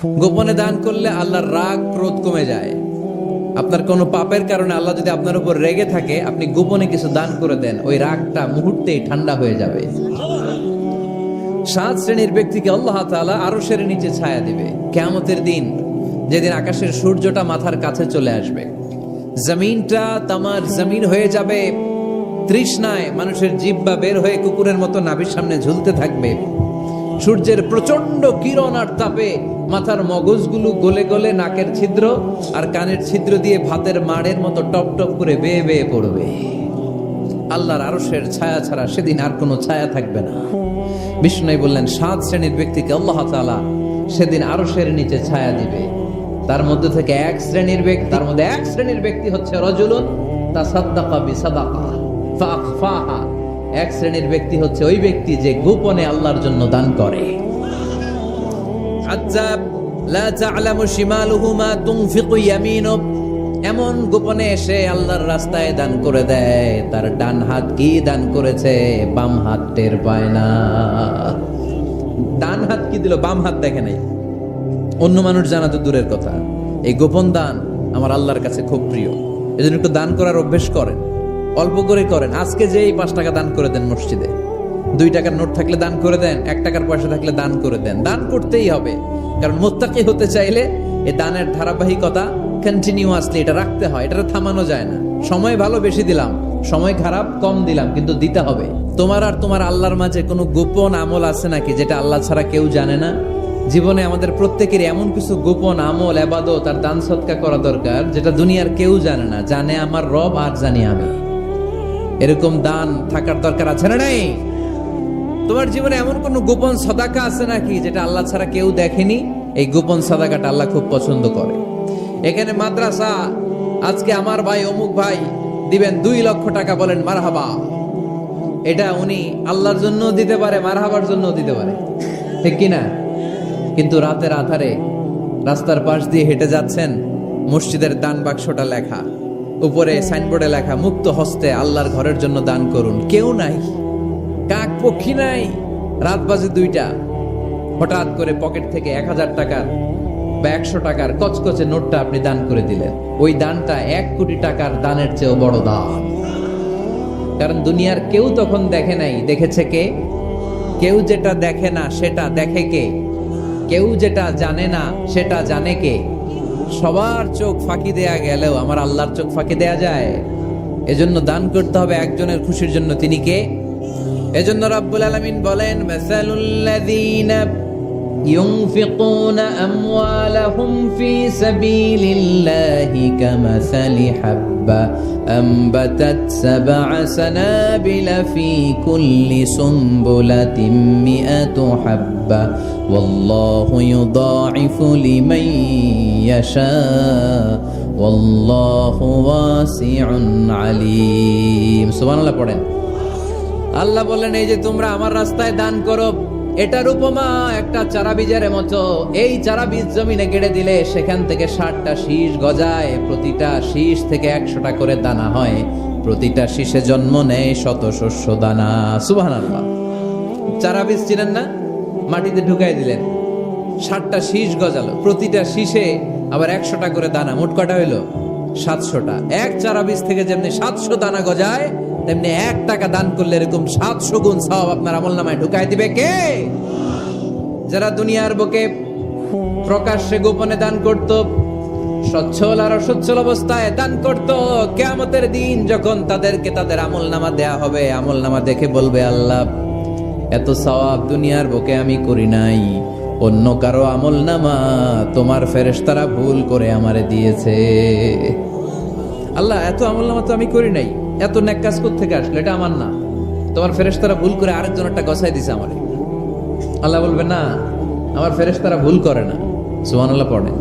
গোপনে দান করলে আল্লাহর রাগ ক্রোধ কমে যায়। আপনার কোনো পাপের কারণে আল্লাহ যদি আপনার উপর রেগে থাকে, আপনি গোপনে কিছু দান করে দেন, ওই রাগটা মুহূর্তেই ঠান্ডা হয়ে যাবে। 7 শ্রেণীর ব্যক্তিকে আল্লাহ তাআলা আরশের নিচে ছায়া দিবে কিয়ামতের দিন, যেদিন আকাশের সূর্যটা মাথার কাছে চলে আসবে, জমিনটা তামার জমিন হয়ে যাবে, তৃষ্ণায় মানুষের জিহ্বা বের হয়ে কুকুরের মতো নাভির সামনে ঝুলতে থাকবে। সূর্যের প্রচন্ড কিরণ আর তাপে মাথার মগজগুলো গলে গলে নাকের ছিদ্র আর কানের ছিদ্র দিয়ে ভাতের মাড়ের মতো টপ টপ করে বেয়ে বেয়ে পড়বে। আল্লাহর আরশের ছায়া ছাড়া সেদিন আর কোনো ছায়া থাকবে না। বিষ্ণু বললেন 7 শ্রেণীর ব্যক্তিকে আল্লাহ তাআলা সেদিন আরশের নিচে ছায়া দিবে। তার মধ্যে থেকে এক শ্রেণীর ব্যক্তি হচ্ছে রাজুলুন তাসাদ্দাকা বিসাদাকা ফাআখফাহা। এক শ্রেণীর ব্যক্তি হচ্ছে ওই ব্যক্তি যে গোপনে আল্লাহর জন্য দান করে। আযাব লা তা'লামু শিমালুহু মা তুনফিকু ইয়ামিনু, এমন গোপনে এসে আল্লাহর রাস্তায় দান করে দেয়, তার ডান হাত কি দান করেছে বাম হাত টের পায় না। ডান হাত কি দিল, বাম হাত দেখে নাই। অন্য মানুষ জানা তো দূরের কথা, এই গোপন দান আমার আল্লাহর কাছে খুব প্রিয়। এজন্য একটু দান করার অভ্যেস করেন, অল্প করে করেন। আজকে যে এই 5 টাকা দান করে দেন মসজিদে, 2 টাকার নোট থাকলে দান করে দেন, 1 টাকার পয়সা থাকলে দান করে দেন। দান করতেই হবে, কারণ মুত্তাকি হতে চাইলে এই দানের ধারাবাহিকতা কন্টিনিউয়াসলি এটা রাখতে হয়, এটা থামানো যায় না। সময় ভালো বেশি দিলাম, সময় খারাপ কম দিলাম, কিন্তু দিতে হবে। তোমার আর তোমার আল্লাহর মাঝে কোনো গোপন আমল আছে নাকি যেটা আল্লাহ ছাড়া কেউ জানে না? জীবনে আমাদের প্রত্যেকের এমন কিছু গোপন আমল, ইবাদত আর দান সদকা করা দরকার যেটা দুনিয়ার কেউ জানে না, জানে আমার রব আর জানি আমি। এরকম দান থাকার দরকার আছে না নাই? তোমার জীবনে এমন কোন গোপন সাদাকা আছে নাকি যেটা আল্লাহ ছাড়া কেউ দেখেনি? এই গোপন সাদাকাটা আল্লাহ খুব পছন্দ করে। এখানে মাদ্রাসা, আজকে আমার ভাই অমুক ভাই দিবেন 2 লক্ষ টাকা, বলেন মারহাবা। এটা উনি আল্লাহর জন্য দিতে পারে, মারহাবার জন্য দিতে পারে, ঠিক কিনা? কিন্তু রাতের আধারে রাস্তার পাশ দিয়ে হেঁটে যাচ্ছেন, মসজিদের দান বাক্সটা লেখা, উপরে সাইনবোর্ডে লেখা মুক্ত হস্তে আল্লাহর ঘরের জন্য দান করুন। কেউ নাই, কাক পক্ষী নাই, রাত বাজে 2টা, হঠাৎ করে পকেট থেকে 1000 টাকার বা 100 টাকার কচকচে নোটটা আপনি দান করে দিলেন। ওই দানটা 1 কোটি টাকার দানের চেয়েও বড় দান। কারণ দুনিয়ার কেউ তখন দেখে নাই, দেখেছে কে? কেউ যেটা দেখে না সেটা দেখে কে? কেউ যেটা জানে না সেটা জানে কে? সবার চোখ ফাঁকি দেয়া গেলেও আমার আল্লাহর চোখ ফাঁকি দেয়া যায়? এজন্য দান করতে হবে একজনের খুশির জন্য। তিনি কে? এজন্য রাব্বুল আলামিন বলেন, মাসালুল্লাযীনা ইউনফিকুনা আমওয়ালাহুম ফি সাবিলিল্লাহি কামাসালি হাব্বা আমবাতাত 7 সানাবিলা ফি কুল্লি সুমবুলাতিন মিআতু হাব্বা ওয়াল্লাহু ইউদাঈফু লিমান ইয়াশা ওয়াল্লাহু ওয়াসিউন আলীম। সুবহানাল্লাহ পড়েন। আল্লাহ বললেন, এই যে তোমরা আমার রাস্তায় দান করো, এটার উপমা একটা চারা বীজের মতো। এই চারা বীজ জমিনে গেড়ে দিলে সেখান থেকে 60টা শীষ গজায়, প্রতিটা শীষ থেকে 100টা করে দানা হয়, প্রতিটা শীষে জন্ম নেয় শত শস্য দানা। সুবহানাল্লাহ। চারা বীজ চিনেন না? মাটিতে ঢুকাই দিলেন, 60টা শীষ গজালো, প্রতিটা শীষে আবার 100টা করে দানা, মোট কটা হইলো? 700টা। এক চারা বীজ থেকে যেমনি 700 দানা গজায়, তেমনি 1 টাকা দান করলে এরকম 700 গুণ সওয়াব আপনার আমলনামায় ঢুকাই দিবে কে? যারা দুনিয়ার বুকে প্রকাশ্যে গোপনে দান করত, সচ্ছল আর অসচ্ছল অবস্থায় দান করত, কিয়ামতের দিন যখন তাদেরকে তাদের আমলনামা দেয়া হবে, আমলনামা দেখে বলবে, আল্লাহ এত সওয়াব দুনিয়ার বুকে আমি করি নাই, অন্য কারো আমলনামা তোমার ফেরেশতারা ভুল করে আমারে দিয়েছে। আল্লাহ এত আমলনামা তো আমি করি নাই, এত নেক কাজ কোত্থেকে আসলো? এটা আমার না, তোমার ফেরেশতারা ভুল করে আরেকজনেরটা গছাই দিছে আমারে। আল্লাহ বলবে, না, আমার ফেরেশতারা ভুল করে না। সুবহানাল্লাহ পড়েন।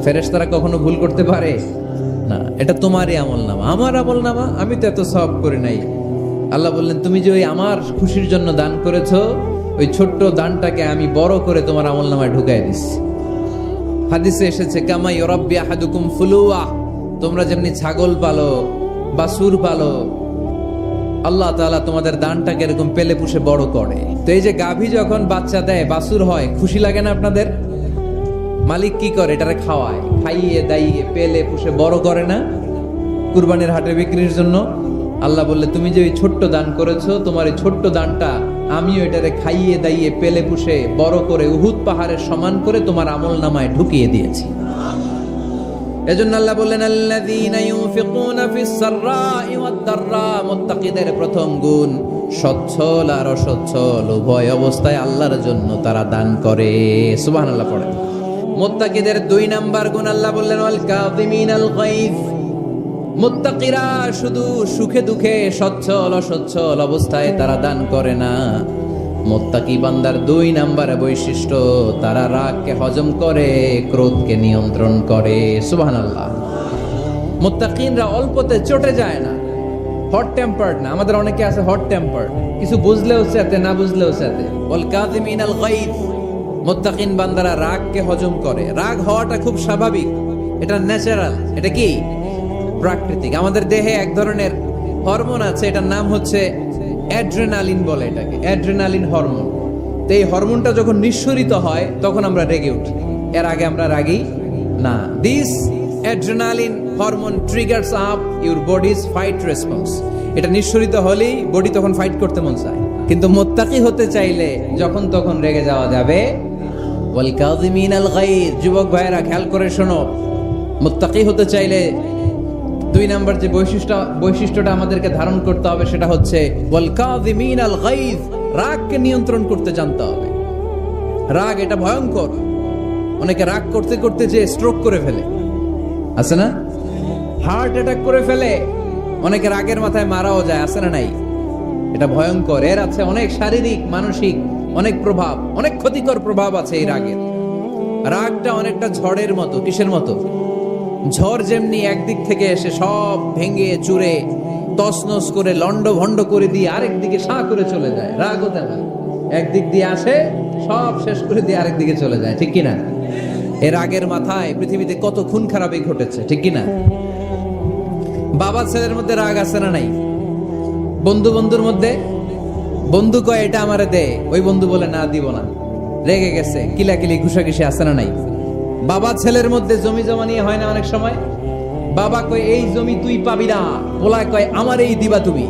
ফেরেশতারা কখনো ভুল করতে পারে না, এটা তোমারই আমলনামা, আমার আমলনামা, আমি তো এত সওয়াব করি নাই। আল্লাহ বললেন, তুমি যে ওই আমার খুশির জন্য দান করেছো, ওই ছোট্ট দানটাকে আমি বড় করে তোমার আমলনামায় ঢুকাই দিচ্ছি। হাদিসে এসেছে, কামা ইউরাব্বি আহাদুকুম ফুলুয়া, তোমরা যেমনি ছাগল পালো, বাছুর পালো, আল্লাহ তাআলা তোমাদের দানটাকে এরকম পেলে পুষে বড় করে। তো এই যে গাভী যখন বাচ্চা দেয়, বাছুর হয়, খুশি লাগে না আপনাদের? মালিক কি করে? এটারে খাওয়ায়, খাইয়ে দাইয়ে পেলে পুষে বড় করে না কুরবানির হাটে বিক্রির জন্য। আল্লাহ বললে তুমি যে ওই ছোট্ট দান করেছো, তোমার এই ছোট্ট দানটা আমিও এটারে খাইয়ে দাইয়ে পেলে পুষে বড় করে উহুদ পাহাড়ের সমান করে তোমার আমল নামায় ঢুকিয়ে দিয়েছি। এজন্য আল্লাহ বললেন আল্লাযীনা ইউনফিকুনা ফিস সাররাই ওয়াদ দাররা, মুত্তাকিদের প্রথম গুণ সচ্ছল আর অসচ্ছল উভয় অবস্থায় আল্লাহর জন্য তারা দান করে। সুবহানাল্লাহ পড়ে। মুত্তাকিদের 2 নাম্বার গুণ আল্লাহ বললেন ওয়াল কাযিমিনাল গায়জ। মুত্তাকিরা শুধু সুখে দুঃখে সচ্ছল অসচ্ছল অবস্থায় তারা দান করে না। মুত্তাকি বান্দার 2 নাম্বার বৈশিষ্ট্য, তারা রাগকে হজম করে, ক্রোধকে নিয়ন্ত্রণ করে। সুবহানাল্লাহ। মুত্তাকিনরা অল্পতে চটে যায় না, হট টেম্পার্ড না। আমাদের অনেকে আছে হট টেম্পার্ড, কিছু বুঝলেও সাথে না বুঝলেও সাথে। ওয়াল কাযিমিনাল গায়জ, মুত্তাকিন বান্দারা রাগকে হজম করে। রাগ হওয়াটা খুব স্বাভাবিক, এটা ন্যাচারাল, এটা কি প্রাকৃতিক। আমাদের দেহে এক ধরনের হরমোন আছে, এটার নাম হচ্ছে অ্যাড্রেনালিন বলে এটাকে, অ্যাড্রেনালিন হরমোন। তো এই হরমোনটা যখন নিঃসরিত হয় তখন আমরা রেগে উঠি, এর আগে আমরা রাগি না। This adrenaline hormone triggers up your bodies fight response. এটা নিঃসরিত হলেই বডি তখন ফাইট করতে মন চায়। কিন্তু মুত্তাকি হতে চাইলে যখন তখন রেগে যাওয়া যাবে। ওয়াল কাযিমিনাল গায়জ, যুবক ভাইয়েরা খেয়াল করে শোনো, মুত্তাকি হতে চাইলে 2 নাম্বার যে বৈশিষ্ট্যটা আমাদেরকে ধারণ করতে হবে সেটা হচ্ছে ওয়াল কাযিমিনাল গায়জ, রাগকে নিয়ন্ত্রণ করতে জানতে হবে। রাগ এটা ভয়ঙ্কর। অনেকে রাগ করতে করতে যে স্ট্রোক করে ফেলে, আছে না? হার্ট অ্যাটাক করে ফেলে। অনেকে রাগের মাথায় মারাও যায়, আছে না নাই? এটা ভয়ঙ্কর। এর আছে অনেক শারীরিক মানসিক অনেক প্রভাব, অনেক ক্ষতিকর প্রভাব আছে এই রাগের। রাগটা অনেকটা ঝড়ের মতো। কিসের মতো? ঝড় যেমনি একদিক থেকে এসে সব ভেঙে চুরে তছনছ করে লন্ড ভন্ড করে দিয়ে আরেক দিকে সাঁ করে চলে যায়, রাগও তেমন একদিক দিয়ে আসে সব শেষ করে দিয়ে আরেক দিকে চলে যায়, ঠিক কিনা? এর রাগের মাথায় পৃথিবীতে কত খুন খারাপই ঘটেছে, ঠিক কিনা? বাবা ছেলের মধ্যে রাগ আছে না নাই? বন্ধু বন্ধুর মধ্যে, বন্ধু কয় এটা আমারে দে, ওই বন্ধু বলে না দিব না, রেগে গেছে, কিলাকিলি ঘুষাঘুষি আছে না নাই? বাবা ছেলের মধ্যে জমি জমা নিয়ে হয় না অনেক সময়? বাবা কয় এই জমি তুই পাবি না, পোলায় কয় আমার এই দিবা তুমি।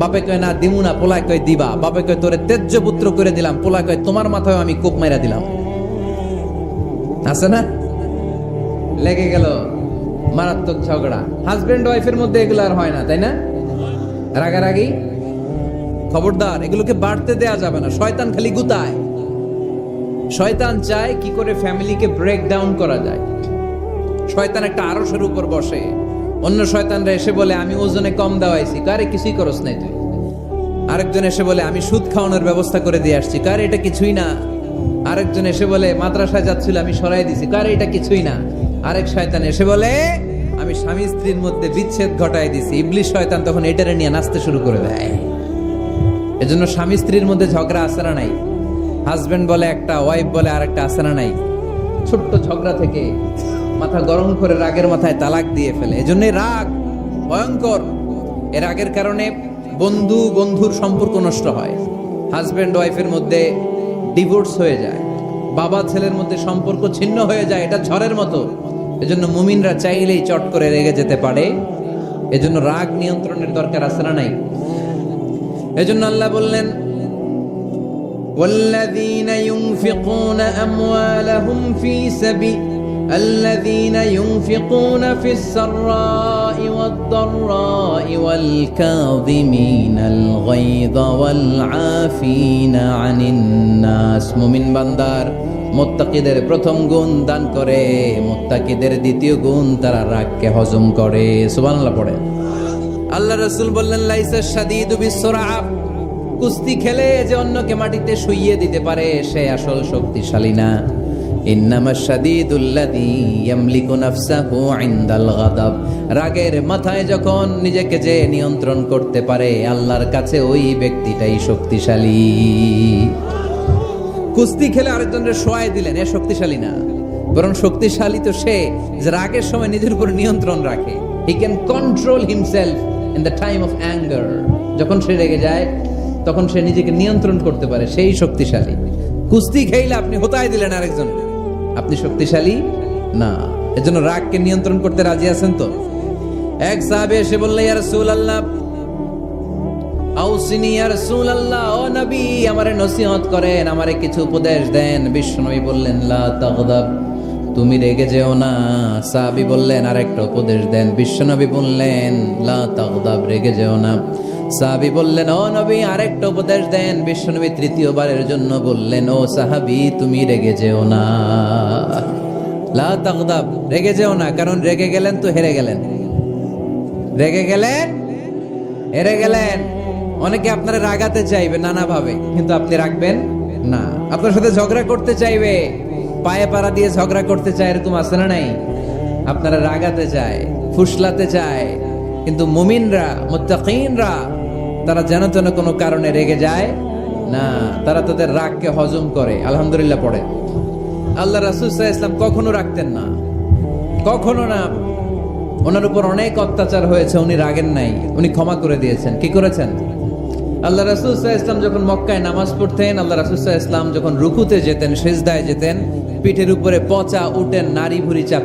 বাপে কয় না দিমু না, পোলায় কয় দিবা। বাপে কয় তোরে তেজ্য পুত্র করে দিলাম, পোলায় কয় তোমার মাথায় আমি কোপ মাইরা দিলাম। আছে না? লেগে গেল, মারাত্মক ঝগড়া। হাজবেন্ড ওয়াইফের মধ্যে এগুলো আর হয় না, তাই না? রাগারাগি। খবরদার, এগুলোকে বাড়তে দেয়া যাবে না। শয়তান খালি গুতায়। শয়তান চায় কি করে ফ্যামিলিকে ব্রেক ডাউন করা যায়। শয়তান একটা আরশের উপর বসে, অন্য শয়তানরা এসে বলে আমি ওজনে কম দেওয়াইছি, কারে কিছুই করস নাই তুই। আরেকজন এসে বলে আমি সুদ খাওয়ানোর ব্যবস্থা করে দিয়ে আসছি, কারে এটা কিছুই না। আরেকজন এসে বলে মাদ্রাসায় যাচ্ছিল আমি সরাই দিছি, কারে এটা কিছুই না। আরেক শয়তান এসে বলে আমি স্বামী স্ত্রীর মধ্যে বিচ্ছেদ ঘটাই দিছি। ইবলিশ শয়তান তখন এটারে নিয়ে নাচতে শুরু করে দেয়। এজন্য স্বামী স্ত্রীর মধ্যে ঝগড়া আছে না নাই? হাজবেন্ড বলে একটা, ওয়াইফ বলে আরেকটা, আছে না নাই? ছোট্ট ঝগড়া থেকে মাথা গরম করে রাগের মাথায় তালাক দিয়ে ফেলে। এজন্য রাগ ভয়ঙ্কর। এর রাগের কারণে বন্ধু বন্ধুর সম্পর্ক নষ্ট হয়, হাজবেন্ড ওয়াইফের মধ্যে ডিভোর্স হয়ে যায়, বাবা ছেলের মধ্যে সম্পর্ক ছিন্ন হয়ে যায়। এটা ঝড়ের মতো। এজন্য মুমিনরা চাইলেই চট করে রেগে যেতে পারে। এজন্য রাগ নিয়ন্ত্রণের দরকার আছে না নাই? এজন্য আল্লাহ বললেন والذين ينفقون أموالهم في سبيل الذين ينفقون في السراء والضراء والكاظمين الغيظ والعافين عن الناس। মুমিন বান্দার মুত্তাকিদের প্রথম গুণ দান করে, মুত্তাকিদের দ্বিতীয় গুণ তারা রাগকে হজম করে। সুবহানাল্লাহ পড়ে। আল্লাহ রাসূল বললেন লাইসা শাদীদু বিসসুরআ, কুস্তি খেলে যে অন্যকে মাটিতে শুইয়ে দিতে পারে সে আসল শক্তিশালী না। ইন্নামাশ শাদীদুল্লাযী ইয়ামলিকু নাফসাহু ইনদাল গাদাব, রাগের মাথায় যখন নিজেকে যে নিয়ন্ত্রণ করতে পারে আল্লাহর কাছে ওই ব্যক্তিটাই শক্তিশালী। কুস্তি খেলে আরেকজনের শোয়াই দিলেন, এ শক্তিশালী না, বরং শক্তিশালী তো সে যে রাগের সময় নিজের উপর নিয়ন্ত্রণ রাখে। He can control himself in the time of anger. যখন সে রেগে যায় তখন সে নিজেকে নিয়ন্ত্রণ করতে পারে, সেই শক্তিশালী। কুস্তি খেলে আপনি হোতায় দিলেন আরেকজন, আপনি শক্তিশালী না। এজন্য রাগকে নিয়ন্ত্রণ করতে রাজি আছেন তো? এক সাহাবী এসে বললেন, ইয়া রাসূলুল্লাহ, আউসিনি ইয়া রাসূলুল্লাহ, ও নবী আমারে নসিহত করেন, আমারে কিছু উপদেশ দেন। বিশ্বনবী বললেন, লা তাগদাব, তুমি রেগে যেও না। সাহাবী বললেন, আরেকটা উপদেশ দেন। বিশ্বনবী বললেন, লা তাগদাব, রেগে যেও না। সাহাবী বললেন, ও নবী আরেকটা উপদেশ দেন। বিশ্বনবী তৃতীয়বারের জন্য বললেন, ও সাহাবী তুমি রেগে যেও না। লা তাগদাব, রেগে যেও না, কারণ রেগে গেলেন তো হেরে গেলেন। রেগে গেলেন হেরে গেলেন। অনেকে আপনারা রাগাতে চাইবে নানাভাবে, কিন্তু আপনি রাখবেন না। আপনার সাথে ঝগড়া করতে চাইবে, পায়ে পাড়া দিয়ে ঝগড়া করতে চায়, এরকম আছে না নাই? আপনারা রাগাতে চায়, ফুসলাতে চায়, কিন্তু মুমিনরা, মুত্তাকিনরা, তারা যেন তেন কোনো কারণে রেগে যায় না। তারা তাদের রাগকে হজম করে। আলহামদুলিল্লাহ পড়ে। আল্লাহ রাসূল সাল্লাল্লাহু আলাইহি ওয়াসাল্লাম কখনো রাখতেন না, কখনো না। ওনার উপর অনেক অত্যাচার হয়েছে, উনি রাগেন নাই, উনি ক্ষমা করে দিয়েছেন। কি করেছেন? আল্লাহ রাসূল সাল্লাল্লাহু আলাইহি ওয়াসাল্লাম যখন মক্কায় নামাজ পড়তেন, আল্লাহ রাসূল সাল্লাল্লাহু আলাইহি ওয়াসাল্লাম যখন রুকুতে যেতেন, সিজদায় যেতেন, পিঠের উপরে পচা উটের নাড়ি ভুঁড়ি চাপ